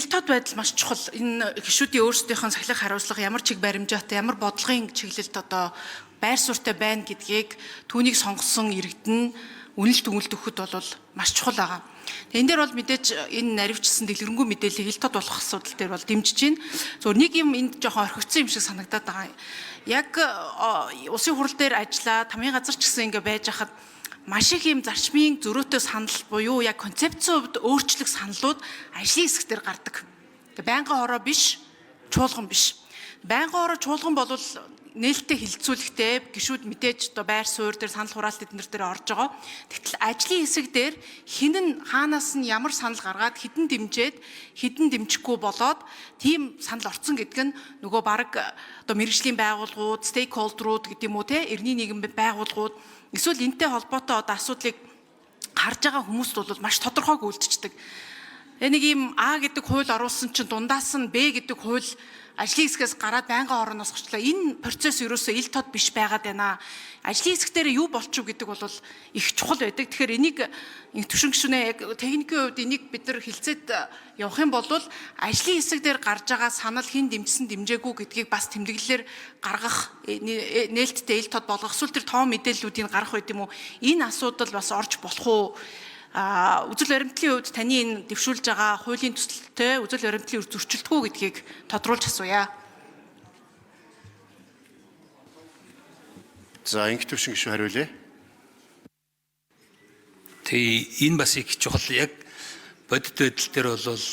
ил тод байдал маш чухал. Энэ гишүүдийн өөрсдийнх нь сахилах хариуцлага ямар чиг баримжаатай, ямар бодлогын чиглэлд одоо байр суурьтай байна гэдгийг түүнийг сонгосон иргэдэн үнэлт өгөлт өгөхөд бол маш чухал байгаа. Энэ дээр бол мэдээж энэ наривчсан дэлгэрэнгүй мэдээллийг ил тод болох асуудал дээр бол дэмжиж байна. Зөв нэг юм энд жоохон орхигдсон юм шиг санагдаад байгаа. Яг улсын хурал дээр ажиллаад хамгийн газар ч гэсэн ингэ байж хахад маш их юм зарчмын зөрөөтэй санал буюу яг концепцийн хувьд өөрчлөх саналууд ажлын хэсэг дээр гардаг. Тэгээ байнгын хороо биш, чуулган биш. Байнгын хороо чуулган бол нээлттэй хилцүүлэхтэй гишүүд мэдээж одоо байр суурь дээр санал хураалт эднэр дээр орж байгаа. Тэгтэл ажлын хэсэг дээр хэн нь хаанаас нь ямар санал гаргаад хідэн дэмжээд хідэн дэмжихгүй болоод тийм санал орцсон гэдэг нь нөгөө баг одоо мэргэжлийн байгууллагууд, стейкхолдерууд гэдэг юм уу те эртний нийгэм байгууллагууд эсвэл энэтэй холбоотой одоо асуудлыг харж байгаа хүмүүст бол маш тодорхойг үйлдчихдэг. Нэг юм А гэдэг хууль оруулсан чинь дундаас нь Б гэдэг хууль ажлын хэсгээс гараад байнгын орооноос гарчлаа. Энэ процесс ерөөсөө ил тод биш байгаад байна. Ажлын хэсэг дээр юу болчих вэ гэдэг бол их чухал байдаг. Тэгэхээр энийг төвшин гишүүнээ яг техникийн хувьд энийг бид нар хилцээд явах юм бол ажлын хэсэг дээр гарч байгаа санал хэн дэмжсэн дэмжээгүй гэдгийг бас тэмдэглэлээр гаргах нээлттэй ил тод болгох эсвэл тэр тоон мэдээллүүдийг гаргах байт юм уу? Энэ асуудал бас орж болох уу? Үзэл баримтлалын хувьд таны энэ дэвшүүлж байгаа хуулийн төсөлтэй үзэл баримтлалын зөрчилдөггүй гэдгийг тодруулж асууя. За инх төвшин гишүүн хариулъя. Энэ бас их чухал. Яг бодит байдал дээр бол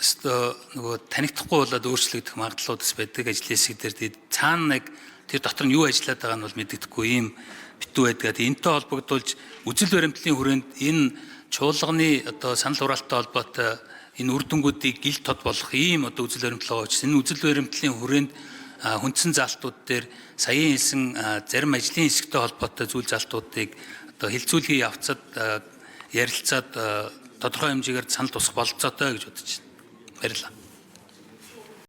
өстой нөгөө танигдахгүй болоод өөрчлөгдөх магадлалууд бас байдаг ажлын хэсэг дээр. Цаана нэг тэр дотор нь юу ажиллаад байгаа нь бол мэддэхгүй ийм битүү байдаг. Энэтэй холбогдуулж үзэл баримтлалын хүрээнд энэ чуулганы одоо санал хураалттай холбоотой энэ үр дүнгуудыг ил тод болох ийм одоо үзэл баримтлал байгаа. Энэ үзэл баримтлалын хүрээнд хүндсэн залтууд дээр саяын хэлсэн зарим ажлын хэсэгтэй холбоотой зүйл залтуудыг одоо хилцүүлгийн явцад ярилцаад тодорхой хэмжээгээр санал тусах бололцоотой гэж бодож байна. Баярлалаа.